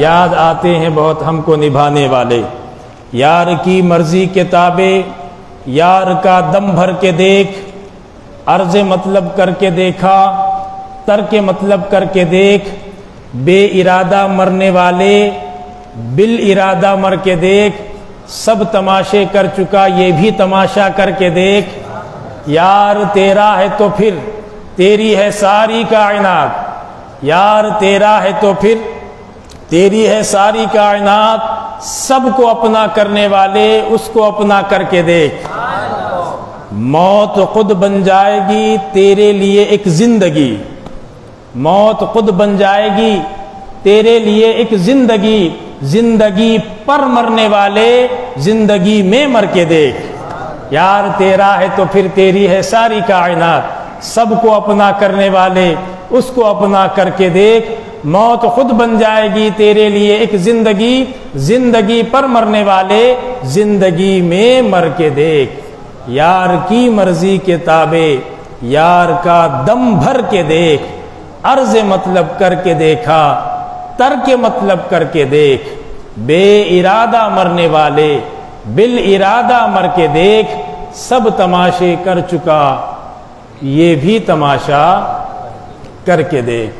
یاد آتے ہیں بہت ہم کو نبھانے والے. یار کی مرضی کے تابع یار کا دم بھر کے دیکھ, عرض مطلب کر کے دیکھا ترک مطلب کر کے دیکھ, بے ارادہ مرنے والے بال ارادہ مر کے دیکھ, سب تماشے کر چکا یہ بھی تماشا کر کے دیکھ. یار تیرا ہے تو پھر تیری ہے ساری کائنات, یار تیرا ہے تو پھر تیری ہے ساری کائنات, سب کو اپنا کرنے والے اس کو اپنا کر کے دیکھ. موت خود بن جائے گی تیرے لیے ایک زندگی, موت خود بن جائے گی تیرے لیے ایک زندگی, زندگی پر مرنے والے زندگی میں مر کے دیکھ. یار تیرا ہے تو پھر تیری ہے ساری کائنات, سب کو اپنا کرنے والے اس کو اپنا کر کے دیکھ. موت خود بن جائے گی تیرے لیے ایک زندگی, زندگی پر مرنے والے زندگی میں مر کے دیکھ. یار کی مرضی کے تابع یار کا دم بھر کے دیکھ, عرض مطلب کر کے دیکھا ترک مطلب کر کے دیکھ. بے ارادہ مرنے والے بال ارادہ مر کے دیکھ, سب تماشے کر چکا یہ بھی تماشا کر کے دیکھ.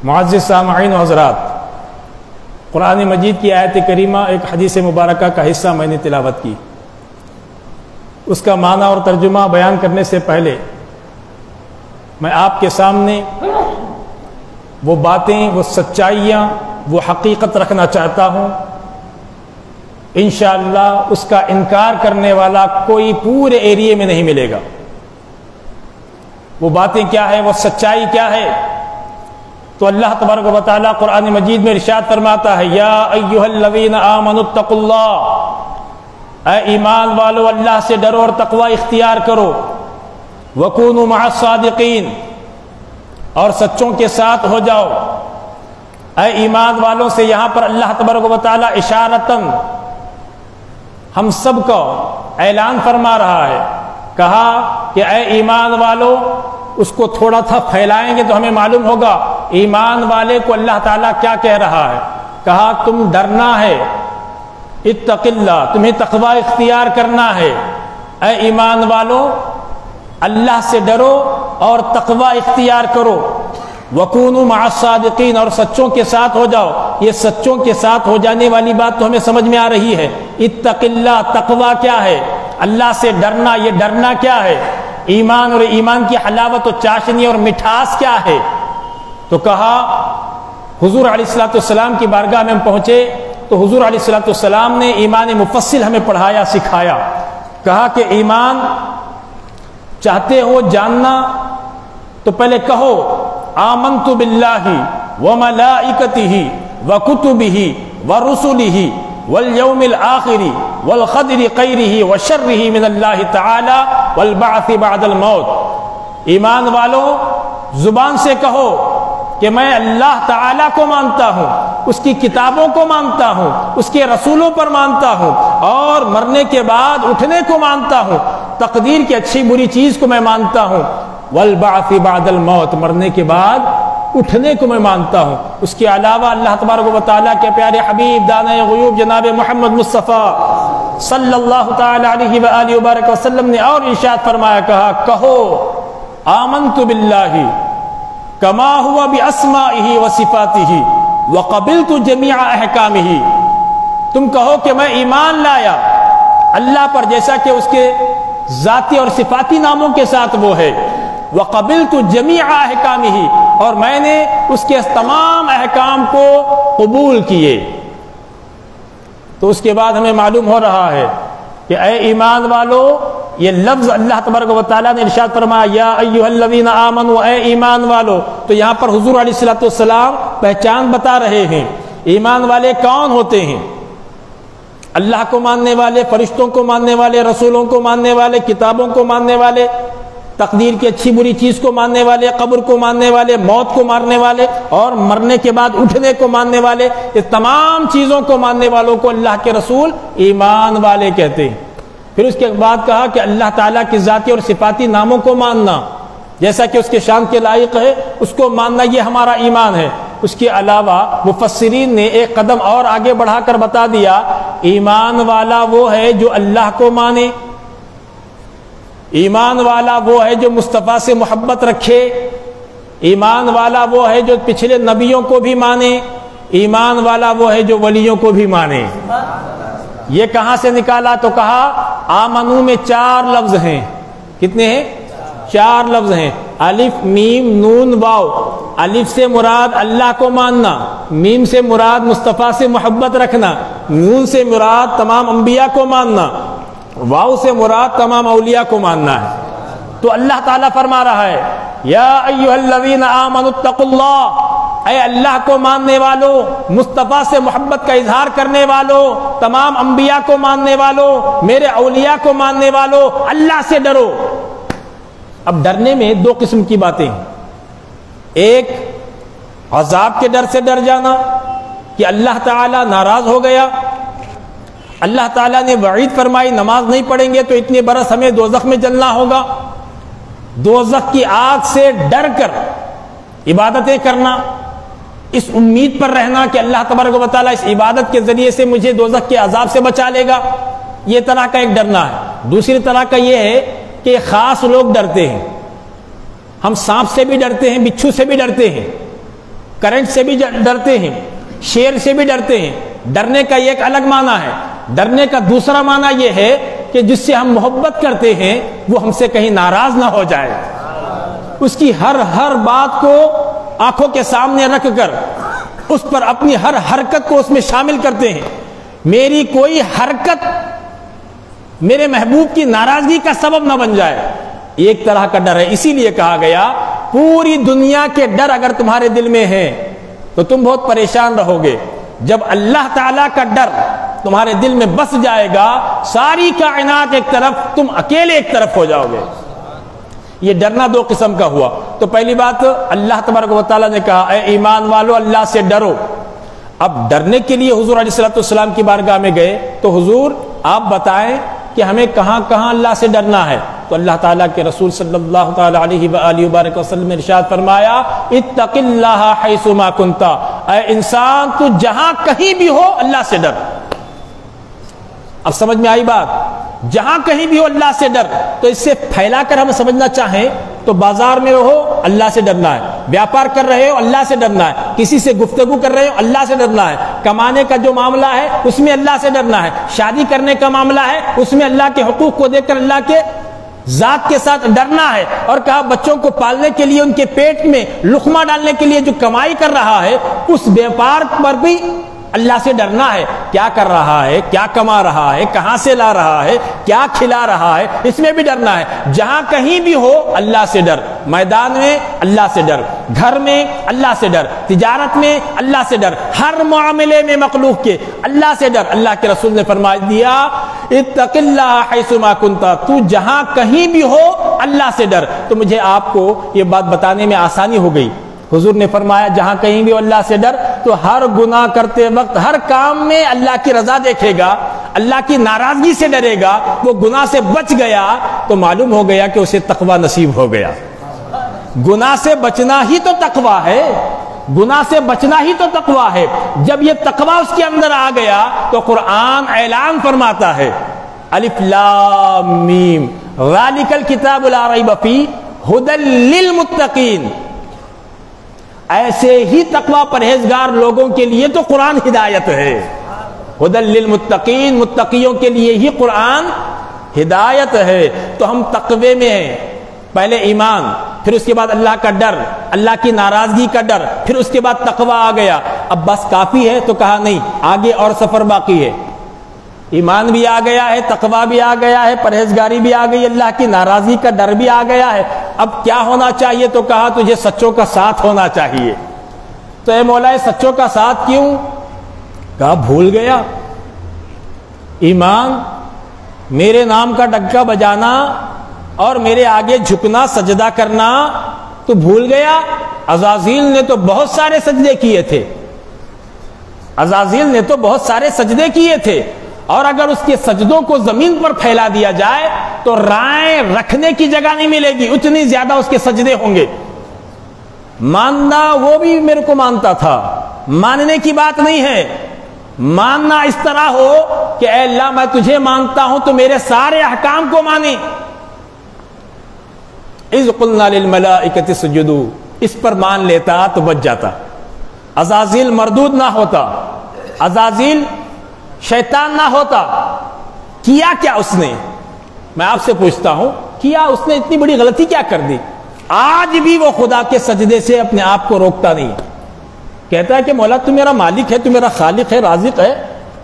معزز سامعین و حضرات, قرآن مجید کی آیت کریمہ ایک حدیث مبارکہ کا حصہ میں نے تلاوت کی. اس کا معنی اور ترجمہ بیان کرنے سے پہلے میں آپ کے سامنے وہ باتیں, وہ سچائیاں, وہ حقیقت رکھنا چاہتا ہوں. انشاءاللہ اس کا انکار کرنے والا کوئی پورے ایریے میں نہیں ملے گا. وہ باتیں کیا ہے, وہ سچائی کیا ہے؟ تو اللہ تبارک و تعالی قرآن مجید میں ارشاد فرماتا ہے, یا ایھا الذین آمنوا اتقوا اللہ, اے ایمان والو اللہ سے ڈرو اور تقوی اختیار کرو. وکونوا مع الصادقین, اور سچوں کے ساتھ ہو جاؤ. اے ایمان والوں سے یہاں پر اللہ تبارک و تعالی اشارتاً ہم سب کو اعلان فرما رہا ہے. کہا کہ اے ایمان والو, اس کو تھوڑا سا پھیلائیں گے تو ہمیں معلوم ہوگا ایمان والے کو اللہ تعالیٰ کیا کہہ رہا ہے. کہا تم ڈرنا ہے, اتق اللہ, تمہیں تقوی اختیار کرنا ہے. اے ایمان والو اللہ سے ڈرو اور تقوی اختیار کرو. وکونوا مع الصادقین, اور سچوں کے ساتھ ہو جاؤ. یہ سچوں کے ساتھ ہو جانے والی بات تو ہمیں سمجھ میں آ رہی ہے. اتق اللہ, تقوی کیا ہے؟ اللہ سے ڈرنا. یہ ڈرنا کیا ہے؟ ایمان اور ایمان کی حلاوت و چاشنی اور مٹھاس کیا ہے؟ تو کہا حضور علیہ الصلوۃ والسلام کی بارگاہ میں ہم پہنچے تو حضور علیہ الصلوۃ والسلام نے ایمان مفصل ہمیں پڑھایا, سکھایا. کہا کہ ایمان چاہتے ہو جاننا تو پہلے کہو آمنت باللہ وملائکتہ وکتبہ ورسلہ والیوم الآخر والقدر خیرہ وشرہ من اللہ تعالی والبعث بعد الموت. ایمان والو زبان سے کہو کہ میں اللہ تعالیٰ کو مانتا ہوں, اس کی کتابوں کو مانتا ہوں, اس کے رسولوں پر مانتا ہوں, اور مرنے کے بعد اٹھنے کو مانتا ہوں, تقدیر کی اچھی بری چیز کو میں مانتا ہوں. والبعث بعد الموت, مرنے کے بعد اٹھنے کو میں مانتا ہوں. اس کے علاوہ اللہ تبارک و تعالیٰ کے پیارے حبیب دانۂ غیوب جناب محمد مصطفیٰ صلی اللہ تعالی علیہ وآلہ وبارک وسلم نے اور ارشاد فرمایا, کہا کہو آمنت باللہ کما ہوا باسمائہ وصفاتہ وقبلت جمیع احکامہ. تم کہو کہ میں ایمان لایا اللہ پر جیسا کہ اس کے ذاتی اور صفاتی ناموں کے ساتھ وہ ہے. وقبلت جمیع احکامہ, اور میں نے اس کے تمام احکام کو قبول کیے. تو اس کے بعد ہمیں معلوم ہو رہا ہے کہ اے ایمان والو, یہ لفظ اللہ تبارک و تعالیٰ نے ارشاد فرمایا یا ایھا الذین آمنوا, اے ایمان والو. تو یہاں پر حضور علیہ الصلوۃ والسلام پہچان بتا رہے ہیں. ایمان والے کون ہوتے ہیں؟ اللہ کو ماننے والے, فرشتوں کو ماننے والے, رسولوں کو ماننے والے, کتابوں کو ماننے والے, تقدیر کی اچھی بری چیز کو ماننے والے, قبر کو ماننے والے, موت کو ماننے والے, اور مرنے کے بعد اٹھنے کو ماننے والے. یہ تمام چیزوں کو ماننے والوں کو اللہ کے رسول ایمان والے کہتے ہیں. پھر اس کے بعد کہا کہ اللہ تعالیٰ کی ذاتی اور صفاتی ناموں کو ماننا, جیسا کہ اس کے شان کے لائق ہے اس کو ماننا, یہ ہمارا ایمان ہے. اس کے علاوہ مفسرین نے ایک قدم اور آگے بڑھا کر بتا دیا، ایمان والا وہ ہے جو اللہ کو مانے، ایمان والا وہ ہے جو مصطفیٰ سے محبت رکھے، ایمان والا وہ ہے جو پچھلے نبیوں کو بھی مانے، ایمان والا وہ ہے جو ولیوں کو بھی مانے۔ یہ کہاں سے نکالا؟ تو کہا آمنو میں 4 لفظ ہیں۔ کتنے ہیں؟ 4 لفظ ہیں، الف میم نون واو۔ الف سے مراد اللہ کو ماننا، میم سے مراد مصطفیٰ سے محبت رکھنا، نون سے مراد تمام انبیاء کو ماننا، واو سے مراد تمام اولیاء کو ماننا ہے۔ تو اللہ تعالیٰ فرما رہا ہے یا ایھا الذین آمنوا اتقوا اللہ، اے اللہ کو ماننے والوں، مصطفیٰ سے محبت کا اظہار کرنے والوں، تمام انبیاء کو ماننے والوں، میرے اولیاء کو ماننے والوں، اللہ سے ڈرو۔ اب ڈرنے میں 2 قسم کی باتیں ہیں، ایک عذاب کے ڈر سے ڈر جانا کہ اللہ تعالیٰ ناراض ہو گیا، اللہ تعالیٰ نے وعید فرمائی نماز نہیں پڑھیں گے تو اتنے برس ہمیں دوزخ میں جلنا ہوگا، دوزخ کی آگ سے ڈر کر عبادتیں کرنا، اس امید پر رہنا کہ اللہ تبارک و تعالیٰ اس عبادت کے ذریعے سے مجھے دوزخ کے عذاب سے بچا لے گا، یہ طرح کا ایک ڈرنا ہے۔ دوسری طرح کا یہ ہے کہ خاص لوگ ڈرتے ہیں، ہم سانپ سے بھی ڈرتے ہیں، بچھو سے بھی ڈرتے ہیں، کرنٹ سے بھی ڈرتے ہیں، شیر سے بھی ڈرتے ہیں۔ ڈرنے کا یہ ایک الگ معنی ہے۔ ڈرنے کا دوسرا معنی یہ ہے کہ جس سے ہم محبت کرتے ہیں وہ ہم سے کہیں ناراض نہ ہو جائے، اس کی ہر بات کو آنکھوں کے سامنے رکھ کر اس پر اپنی ہر حرکت کو اس میں شامل کرتے ہیں، میری کوئی حرکت میرے محبوب کی ناراضگی کا سبب نہ بن جائے، ایک طرح کا ڈر ہے۔ اسی لیے کہا گیا پوری دنیا کے ڈر اگر تمہارے دل میں ہے تو تم بہت پریشان رہو گے، جب اللہ تعالیٰ کا ڈر تمہارے دل میں بس جائے گا ساری کائنات ایک طرف، تم اکیلے ایک طرف ہو جاؤ گے۔ یہ ڈرنا 2 قسم کا ہوا۔ تو پہلی بات اللہ تبارک و تعالیٰ نے کہا اے ایمان والو اللہ سے ڈرو۔ اب ڈرنے کے لیے حضور علیہ الصلوۃ والسلام کی بارگاہ میں گئے تو حضور آپ بتائیں کہ ہمیں کہاں کہاں اللہ سے ڈرنا ہے؟ تو اللہ تعالیٰ کے رسول صلی اللہ تعالیٰ علیہ وآلہ وبارک وسلم نے ارشاد فرمایا اتق اللہ حیث ما کنت، اے انسان تو جہاں کہیں بھی ہو اللہ سے ڈر۔ اب سمجھ میں آئی بات؟ جہاں کہیں بھی ہو اللہ سے ڈر۔ تو اس سے پھیلا کر ہم سمجھنا چاہیں تو بازار میں رہو اللہ سے ڈرنا ہے، ویاپار کر رہے ہو اللہ سے ڈرنا ہے، کسی سے گفتگو کر رہے ہو اللہ سے ڈرنا ہے، کمانے کا جو معاملہ ہے اس میں اللہ سے ڈرنا ہے، شادی کرنے کا معاملہ ہے اس میں اللہ کے حقوق کو دیکھ کر اللہ کے ذات کے ساتھ ڈرنا ہے۔ اور کہا بچوں کو پالنے کے لیے ان کے پیٹ میں لقمہ ڈالنے کے لیے جو کمائی کر رہا ہے اس ویاپار پر بھی اللہ سے ڈرنا ہے، کیا کر رہا ہے، کیا کما رہا ہے، کہاں سے لا رہا ہے، کیا کھلا رہا ہے، اس میں بھی ڈرنا ہے۔ جہاں کہیں بھی ہو اللہ سے ڈر، میدان میں اللہ سے ڈر، گھر میں اللہ سے ڈر، تجارت میں اللہ سے ڈر، ہر معاملے میں مخلوق کے اللہ سے ڈر۔ اللہ کے رسول نے فرما دیا اتق اللہ حیث ما کنت، تو جہاں کہیں بھی ہو اللہ سے ڈر۔ تو مجھے آپ کو یہ بات بتانے میں آسانی ہو گئی۔ حضور نے فرمایا جہاں کہیں بھی اللہ سے ڈر، تو ہر گناہ کرتے وقت ہر کام میں اللہ کی رضا دیکھے گا، اللہ کی ناراضگی سے ڈرے گا، وہ گناہ سے بچ گیا تو معلوم ہو گیا کہ اسے تقوی نصیب ہو گیا۔ گناہ سے بچنا ہی تو تقوی ہے، گناہ سے بچنا ہی تو تقوی ہے۔ جب یہ تقوی اس کے اندر آ گیا تو قرآن اعلان فرماتا ہے الف لام میم ذالک الکتاب لا ریب فیہ ھدی للمتقین، ایسے ہی تقوی پرہیزگار لوگوں کے لیے تو قرآن ہدایت ہے۔ ھدی للمتقین، متقیوں کے لیے ہی قرآن ہدایت ہے۔ تو ہم تقوی میں ہیں، پہلے ایمان، پھر اس کے بعد اللہ کا ڈر، اللہ کی ناراضگی کا ڈر، پھر اس کے بعد تقوی آ گیا۔ اب بس کافی ہے؟ تو کہا نہیں، آگے اور سفر باقی ہے۔ ایمان بھی آ گیا ہے، تقوی بھی آ گیا ہے، پرہیزگاری بھی آ گئی، اللہ کی ناراضگی کا ڈر بھی آ گیا ہے۔ اب کیا ہونا چاہیے؟ تو کہا تجھے سچوں کا ساتھ ہونا چاہیے۔ تو اے مولا سچوں کا ساتھ کیوں؟ کہا بھول گیا، ایمان میرے نام کا ڈگا بجانا اور میرے آگے جھکنا سجدہ کرنا تو بھول گیا۔ عزازیل نے تو بہت سارے سجدے کیے تھے، عزازیل نے تو بہت سارے سجدے کیے تھے، اور اگر اس کے سجدوں کو زمین پر پھیلا دیا جائے تو رائے رکھنے کی جگہ نہیں ملے گی، اتنی زیادہ اس کے سجدے ہوں گے۔ ماننا وہ بھی میرے کو مانتا تھا، ماننے کی بات نہیں ہے، ماننا اس طرح ہو کہ اے اللہ میں تجھے مانتا ہوں تو میرے سارے احکام کو مانے۔ اذ قلنا للملائکۃ اسجدوا، اس پر مان لیتا تو بچ جاتا، عزازیل مردود نہ ہوتا، عزازیل شیطان نہ ہوتا۔ کیا کیا اس نے؟ میں آپ سے پوچھتا ہوں، کیا اس نے اتنی بڑی غلطی کیا کر دی؟ آج بھی وہ خدا کے سجدے سے اپنے آپ کو روکتا نہیں، کہتا ہے کہ مولا تو میرا مالک ہے، تو میرا خالق ہے، رازق ہے،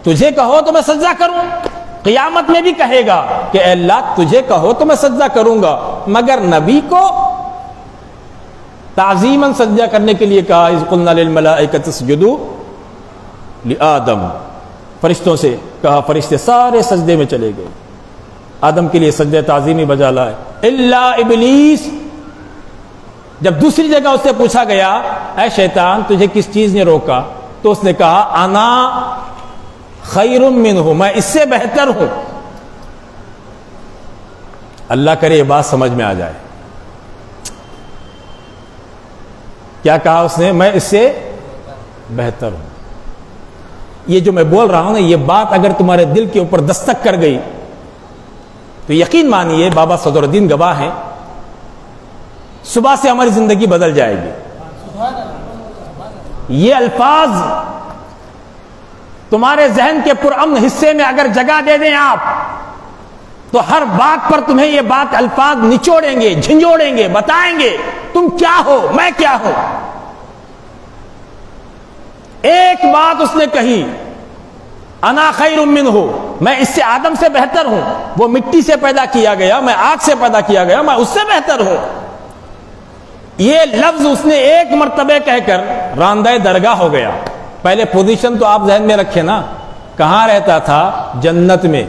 تجھے کہو تو میں سجدہ کروں۔ قیامت میں بھی کہے گا کہ اے اللہ تجھے کہو تو میں سجدہ کروں گا، مگر نبی کو تعظیماً سجدہ کرنے کے لیے کہا اذ قلنا للملائکۃ اسجدوا لآدم، فرشتوں سے کہا، فرشتے سارے سجدے میں چلے گئے، آدم کے لیے سجدہ تعظیمی بجا لائے الا ابلیس۔ جب دوسری جگہ اس سے پوچھا گیا اے شیطان تجھے کس چیز نے روکا، تو اس نے کہا انا خیر منہ، میں اس سے بہتر ہوں۔ اللہ کرے یہ بات سمجھ میں آ جائے۔ کیا کہا اس نے؟ میں اس سے بہتر ہوں۔ یہ جو میں بول رہا ہوں نا، یہ بات اگر تمہارے دل کے اوپر دستک کر گئی تو یقین مانیے، بابا صدر الدین گواہ ہیں، صبح سے ہماری زندگی بدل جائے گی۔ یہ الفاظ تمہارے ذہن کے پرامن حصے میں اگر جگہ دے دیں آپ، تو ہر بات پر تمہیں یہ بات الفاظ نچوڑیں گے، جھنجھوڑیں گے، بتائیں گے تم کیا ہو، میں کیا ہوں۔ ایک بات اس نے کہی انا خیر منہ، میں اس سے آدم سے بہتر ہوں، وہ مٹی سے پیدا کیا گیا، میں آگ سے پیدا کیا گیا، میں اس سے بہتر ہوں۔ یہ لفظ اس نے ایک مرتبہ کہہ کر راندہ درگاہ ہو گیا۔ پہلے پوزیشن تو آپ ذہن میں رکھیں نا، کہاں رہتا تھا؟ جنت میں۔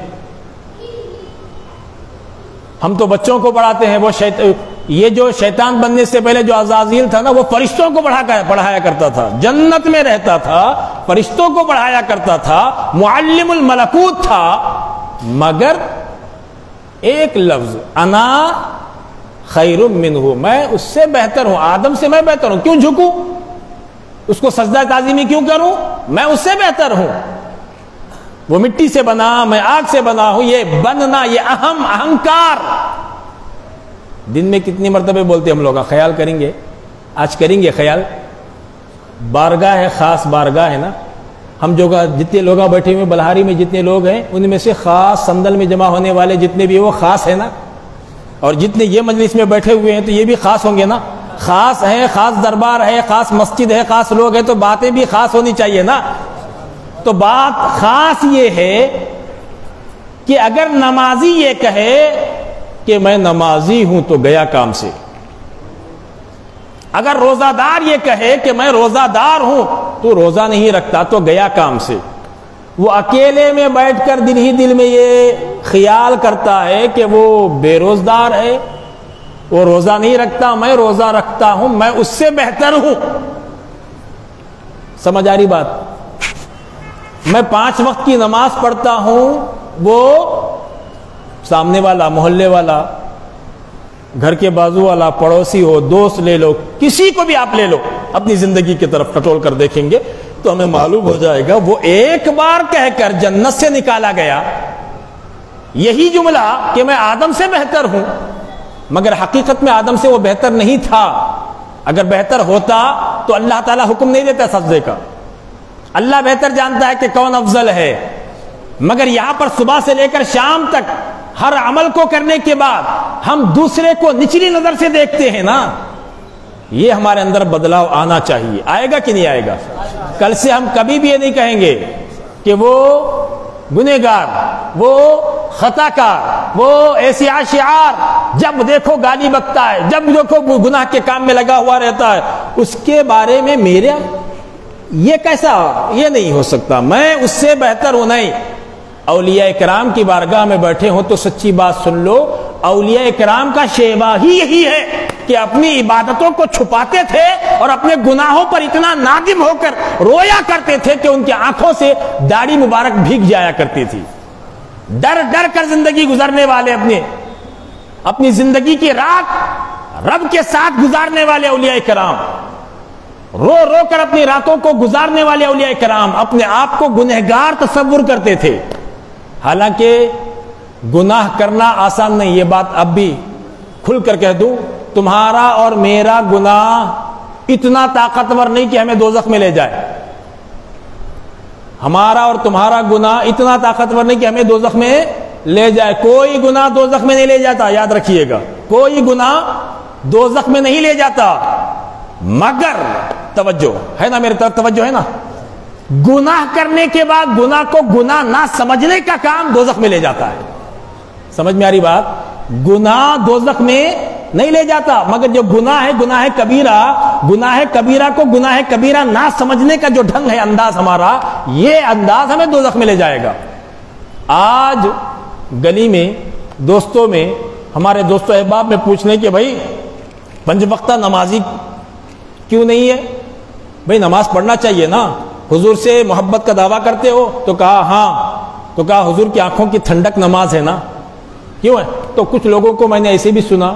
ہم تو بچوں کو پڑھاتے ہیں، وہ یہ جو شیطان بننے سے پہلے جو عزازیل تھا نا، وہ فرشتوں کو پڑھایا کرتا تھا، جنت میں رہتا تھا، فرشتوں کو پڑھایا کرتا تھا، معلم الملکوت تھا، مگر ایک لفظ انا خیر منہ، میں اس سے بہتر ہوں، آدم سے میں بہتر ہوں، کیوں جھکوں؟ اس کو سجدہ تعظیمی کیوں کروں؟ میں اس سے بہتر ہوں۔ وہ مٹی سے بنا، میں آگ سے بنا ہوں، یہ بننا، یہ اہنکار دن میں کتنی مرتبہ بولتے ہم لوگ، خیال کریں گے، آج کریں گے خیال۔ بارگاہ ہے، خاص بارگاہ ہے نا، ہم جو جتنے لوگ بیٹھے ہوئے بلہاری میں جتنے لوگ ہیں، ان میں سے خاص صندل میں جمع ہونے والے جتنے بھی وہ خاص ہے نا، اور جتنے یہ مجلس میں بیٹھے ہوئے ہیں تو یہ بھی خاص ہوں گے نا، خاص ہے، خاص دربار ہے، خاص مسجد ہے، خاص لوگ ہیں، تو باتیں بھی خاص ہونی چاہیے نا۔ تو بات خاص یہ ہے کہ اگر نمازی یہ کہے کہ میں نمازی ہوں تو گیا کام سے، اگر روزہ دار یہ کہے کہ میں روزہ دار ہوں تو روزہ نہیں رکھتا تو گیا کام سے۔ وہ اکیلے میں بیٹھ کر دل ہی دل میں یہ خیال کرتا ہے کہ وہ بے روزدار ہے، وہ روزہ نہیں رکھتا، میں روزہ رکھتا ہوں، میں اس سے بہتر ہوں۔ سمجھ آ رہی بات؟ میں 5 وقت کی نماز پڑھتا ہوں، وہ سامنے والا، محلے والا، گھر کے بازو والا، پڑوسی ہو، دوست لے لو، کسی کو بھی آپ لے لو، اپنی زندگی کی طرف ٹٹول کر دیکھیں گے تو ہمیں معلوم ہو جائے گا وہ ایک بار کہہ کر جنت سے نکالا گیا یہی جملہ کہ میں آدم سے بہتر ہوں، مگر حقیقت میں آدم سے وہ بہتر نہیں تھا۔ اگر بہتر ہوتا تو اللہ تعالیٰ حکم نہیں دیتا سجدے کا، اللہ بہتر جانتا ہے کہ کون افضل ہے، مگر یہاں پر صبح سے لے کر شام تک ہر عمل کو کرنے کے بعد ہم دوسرے کو نچلی نظر سے دیکھتے ہیں نا، یہ ہمارے اندر بدلاؤ آنا چاہیے۔ آئے گا کہ نہیں آئے گا؟ کل سے ہم کبھی بھی یہ نہیں کہیں گے کہ وہ گنہگار، وہ خطا کار، وہ ایسی شعار، جب دیکھو گالی بکتا ہے، جب دیکھو گناہ کے کام میں لگا ہوا رہتا ہے، اس کے بارے میں میرا یہ کیسا؟ یہ نہیں ہو سکتا، میں اس سے بہتر ہوں نہیں۔ اولیاء کرام کی بارگاہ میں بیٹھے ہوں تو سچی بات سن لو، اولیاء کرام کا شیوا ہی یہی ہے کہ اپنی عبادتوں کو چھپاتے تھے اور اپنے گناہوں پر اتنا نادم ہو کر رویا کرتے تھے کہ ان کی آنکھوں سے داڑھی مبارک بھیگ جایا کرتی تھی۔ ڈر ڈر کر زندگی گزارنے والے، اپنی زندگی کی رات رب کے ساتھ گزارنے والے اولیاء کرام، رو رو کر اپنی راتوں کو گزارنے والے اولیاء کرام اپنے آپ کو گنہگار تصور کرتے تھے. حالانکہ گناہ کرنا آسان نہیں. یہ بات اب بھی کھل کر کہہ دوں, تمہارا اور میرا گناہ اتنا طاقتور نہیں کہ ہمیں دوزخ میں لے جائے. ہمارا اور تمہارا گناہ اتنا طاقتور نہیں کہ ہمیں دوزخ میں لے جائے. کوئی گناہ دوزخ میں نہیں لے جاتا, یاد رکھیے گا. کوئی گناہ دوزخ میں نہیں لے جاتا, مگر توجہ ہے نا, میرے طرف توجہ ہے نا, گناہ کرنے کے بعد گناہ کو گناہ نہ سمجھنے کا کام دوزخ میں لے جاتا ہے. سمجھ میں آ رہی بات؟ گناہ دوزخ میں نہیں لے جاتا, مگر جو گناہ ہے کبیرہ کو گناہ کبیرہ نہ سمجھنے کا جو ڈھنگ ہے, انداز ہمارا, یہ انداز ہمیں دوزخ میں لے جائے گا. آج گلی میں, دوستوں میں, ہمارے دوستوں احباب میں پوچھنے کہ بھائی 5 وقتہ نمازی کیوں نہیں ہے؟ بھائی نماز پڑھنا چاہیے نا. حضور سے محبت کا دعویٰ کرتے ہو؟ تو کہا ہاں. تو کہا حضور کی آنکھوں کی ٹھنڈک نماز ہے نا, کیوں ہے؟ تو کچھ لوگوں کو میں نے ایسے بھی سنا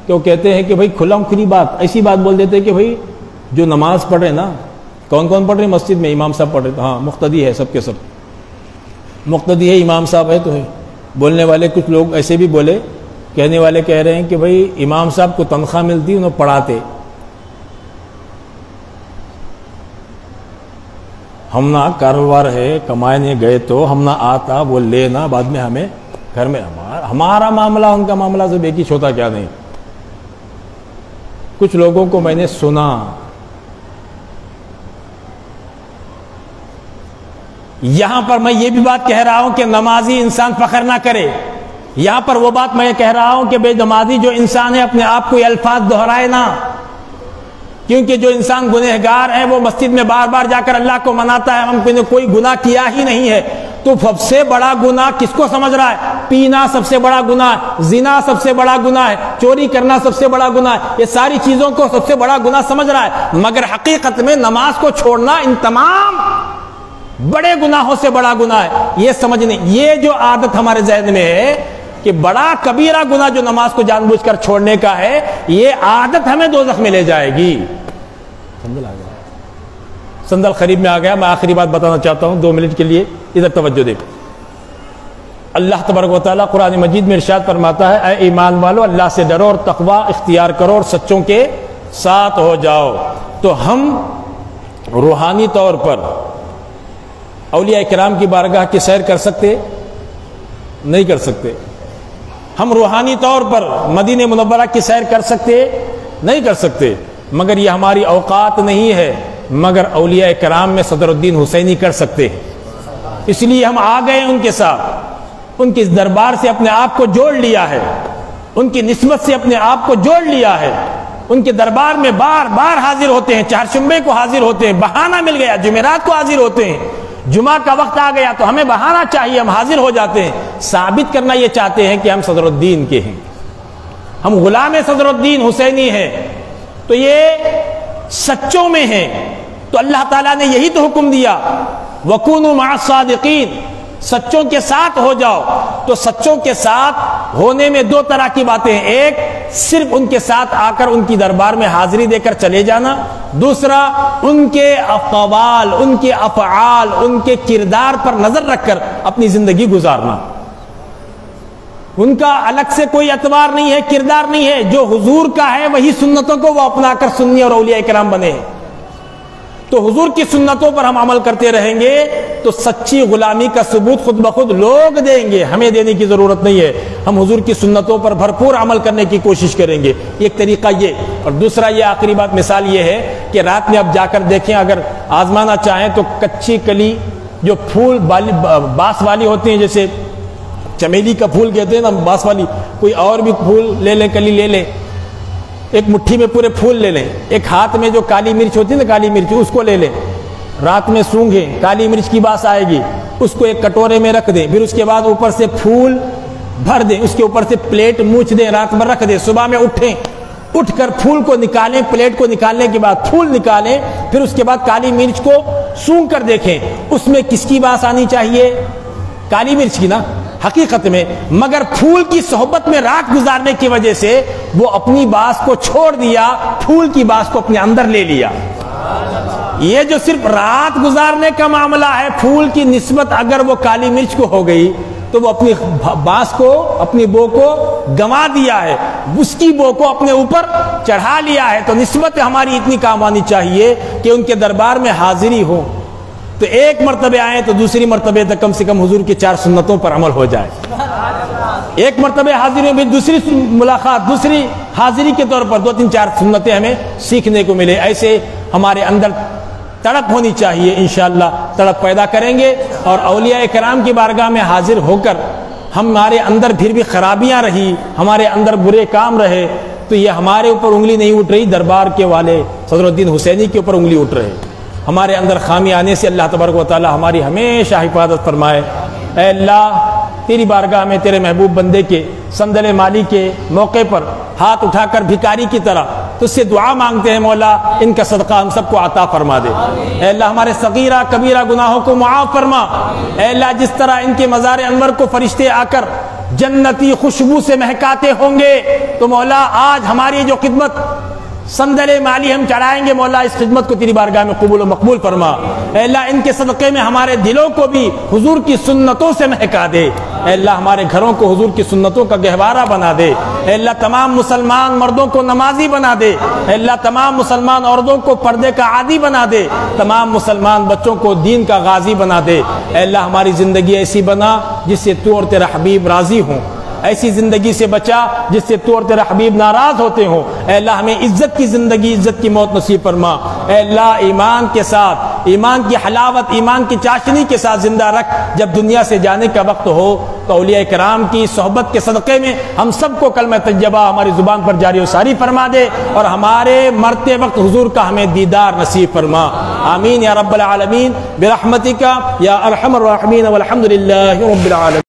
کہ وہ کہتے ہیں کہ بھائی کھلا کھلی بات, ایسی بات بول دیتے ہیں کہ بھائی جو نماز پڑھ رہے نا, کون کون پڑھ رہے ہیں مسجد میں؟ امام صاحب پڑھ رہے. ہاں مقتدی ہے, سب کے سب مقتدی ہے, امام صاحب ہے تو ہے. بولنے والے کچھ لوگ ایسے بھی بولے, کہنے والے کہہ رہے ہیں کہ بھائی امام صاحب کو تنخواہ ملتی, انہوں پڑھاتے. ہم نہ کاروبار ہے, کمانے گئے تو ہم نہ آتا, وہ لینا بعد میں ہمیں گھر میں. ہمارا معاملہ ان کا معاملہ سب ایک ہی ہوتا کیا نہیں. کچھ لوگوں کو میں نے سنا, یہاں پر میں یہ بھی بات کہہ رہا ہوں کہ نمازی انسان فخر نہ کرے. یہاں پر وہ بات میں کہہ رہا ہوں کہ بے نمازی جو انسان ہے اپنے آپ کو یہ الفاظ دہرائے نہ, کیونکہ جو انسان گنہگار ہے وہ مسجد میں بار بار جا کر اللہ کو مناتا ہے ہم نے کوئی گناہ کیا ہی نہیں ہے. تو سب سے بڑا گناہ کس کو سمجھ رہا ہے؟ پینا سب سے بڑا گناہ ہے, زنا سب سے بڑا گناہ ہے, چوری کرنا سب سے بڑا گناہ ہے. یہ ساری چیزوں کو سب سے بڑا گناہ سمجھ رہا ہے, مگر حقیقت میں نماز کو چھوڑنا ان تمام بڑے گناہوں سے بڑا گناہ ہے. یہ سمجھنے, یہ جو عادت ہمارے ذہن میں ہے کہ بڑا کبیرہ گناہ جو نماز کو جان بوجھ کر چھوڑنے کا ہے, یہ عادت ہمیں دوزخ میں لے جائے گی. سندل قریب میں آ گیا. میں آخری بات بتانا چاہتا ہوں 2 منٹ کے لیے, ادھر توجہ دے. اللہ تبارک و تعالیٰ قرآن مجید میں ارشاد فرماتا ہے, اے ایمان والو اللہ سے ڈرو اور تقوی اختیار کرو اور سچوں کے ساتھ ہو جاؤ. تو ہم روحانی طور پر اولیاء کرام کی بارگاہ کی سیر کر سکتے نہیں کر سکتے؟ ہم روحانی طور پر مدینہ منورہ کی سیر کر سکتے نہیں کر سکتے, مگر یہ ہماری اوقات نہیں ہے. مگر اولیاء کرام میں صدر الدین حسینی کر سکتے ہیں, اس لیے ہم آ گئے ان کے ساتھ. ان کے دربار سے اپنے آپ کو جوڑ لیا ہے, ان کی نسبت سے اپنے آپ کو جوڑ لیا ہے. ان کے دربار میں بار بار حاضر ہوتے ہیں, چہارشنبے کو حاضر ہوتے ہیں, بہانہ مل گیا جمعرات کو حاضر ہوتے ہیں, جمعہ کا وقت آ گیا تو ہمیں بہانہ چاہیے, ہم حاضر ہو جاتے ہیں. ثابت کرنا یہ چاہتے ہیں کہ ہم صدر الدین کے ہیں, ہم غلام صدر الدین حسینی ہیں. تو یہ سچوں میں ہیں. تو اللہ تعالیٰ نے یہی تو حکم دیا, وَكُونُوا مَعَ الصَّادِقِينَ, سچوں کے ساتھ ہو جاؤ. تو سچوں کے ساتھ ہونے میں 2 طرح کی باتیں ہیں. ایک صرف ان کے ساتھ آ کر ان کی دربار میں حاضری دے کر چلے جانا, دوسرا ان کے اقوال, ان کے افعال, ان کے کردار پر نظر رکھ کر اپنی زندگی گزارنا. ان کا الگ سے کوئی اعتبار نہیں ہے, کردار نہیں ہے. جو حضور کا ہے وہی سنتوں کو وہ اپنا کر سنی اور اولیاء کرام بنے ہیں. تو حضور کی سنتوں پر ہم عمل کرتے رہیں گے تو سچی غلامی کا ثبوت خود بخود لوگ دیں گے, ہمیں دینے کی ضرورت نہیں ہے. ہم حضور کی سنتوں پر بھرپور عمل کرنے کی کوشش کریں گے. ایک طریقہ یہ, اور دوسرا یہ آخری بات مثال یہ ہے کہ رات میں اب جا کر دیکھیں, اگر آزمانا چاہیں تو کچی کلی جو پھول باس والی ہوتی ہیں, جیسے چمیلی کا پھول کہتے ہیں نا باس والی, کوئی اور بھی پھول لے لیں, کلی لے لیں, ایک مٹھی میں پورے پھول لے لیں. ایک ہاتھ میں جو کالی مرچ ہوتی ہے نا, کالی مرچ, اس کو لے لیں, رات میں سونگھیں, کالی مرچ کی باس آئے گی, اس کو ایک کٹورے میں رکھ دیں. پھر اس کے بعد اوپر سے پھول بھر دیں, اس کے اوپر سے پلیٹ موچھ دیں, رات بھر رکھ دیں. صبح میں اٹھیں, اٹھ کر پھول کو نکالیں, پلیٹ کو نکالنے کے بعد پھول نکالیں, پھر اس کے بعد کالی مرچ کو سونگھ کر دیکھیں. اس میں کس کی باس آنی چاہیے؟ کالی مرچ کی نا حقیقت میں, مگر پھول کی صحبت میں رات گزارنے کی وجہ سے وہ اپنی باس کو چھوڑ دیا, پھول کی باس کو اپنے اندر لے لیا. یہ جو صرف رات گزارنے کا معاملہ ہے، پھول کی نسبت اگر وہ کالی مرچ کو ہو گئی تو وہ اپنی بانس کو، اپنی بو کو گنوا دیا ہے، اس کی بو کو اپنے اوپر چڑھا لیا ہے۔ تو نسبت ہماری اتنی کام آنی چاہیے کہ ان کے دربار میں حاضری ہو تو ایک مرتبہ آئیں تو دوسری مرتبہ تک کم سے کم حضور کی 4 سنتوں پر عمل ہو جائے۔ ایک مرتبہ حاضری میں دوسری ملاقات، دوسری حاضری کے طور پر 2-3-4 سنتیں ہمیں سیکھنے کو ملے۔ ایسے ہمارے اندر تڑپ ہونی چاہیے، انشاءاللہ تڑپ پیدا کریں گے، اور اولیاء کرام کی بارگاہ میں حاضر ہو کر ہمارے اندر پھر بھی خرابیاں رہی، ہمارے اندر برے کام رہے، تو یہ ہمارے اوپر انگلی نہیں اٹھ رہی، دربار کے والے صدر الدین حسینی کے اوپر انگلی اٹھ رہے۔ ہمارے اندر خامی آنے سے اللہ تبارک و تعالی ہماری ہمیشہ حفاظت فرمائے۔ اے اللہ، تیری بارگاہ میں تیرے محبوب بندے کے صندل مالی کے موقع پر ہاتھ اٹھا کر بھکاری کی طرح تجھ سے دعا مانگتے ہیں، مولا ان کا صدقہ ہم سب کو عطا فرما دے۔ اے اللہ، ہمارے صغیرہ کبیرہ گناہوں کو معاف فرما۔ اے اللہ، جس طرح ان کے مزار انور کو فرشتے آ کر جنتی خوشبو سے مہکاتے ہوں گے، تو مولا آج ہماری جو خدمت صندل مالی ہم چڑھائیں گے، مولا اس خدمت کو تیری بارگاہ میں قبول و مقبول فرما۔ اے اللہ، ان کے صدقے میں ہمارے دلوں کو بھی حضور کی سنتوں سے مہکا دے۔ اے اللہ، ہمارے گھروں کو حضور کی سنتوں کا گہوارہ بنا دے۔ اے اللہ، تمام مسلمان مردوں کو نمازی بنا دے۔ اے اللہ، تمام مسلمان عورتوں کو پردے کا عادی بنا دے۔ تمام مسلمان بچوں کو دین کا غازی بنا دے۔ اے اللہ، ہماری زندگی ایسی بنا جس سے تو اور تیرا حبیب راضی ہوں، ایسی زندگی سے بچا جس سے تو اور تیرا حبیب ناراض ہوتے ہوں۔ اے اللہ، ہمیں عزت کی زندگی، عزت کی موت نصیب فرما۔ اے اللہ، ایمان کے ساتھ، ایمان کی حلاوت، ایمان کی چاشنی کے ساتھ زندہ رکھ۔ جب دنیا سے جانے کا وقت ہو تو اولیاء کرام کی صحبت کے صدقے میں ہم سب کو کلمہ طیبہ ہماری زبان پر جاری و ساری فرما دے، اور ہمارے مرتے وقت حضور کا ہمیں دیدار نصیب فرما۔ آمین یا رب العالمین برحمتک یا ارحم الراحمین، والحمد للہ رب العالمین۔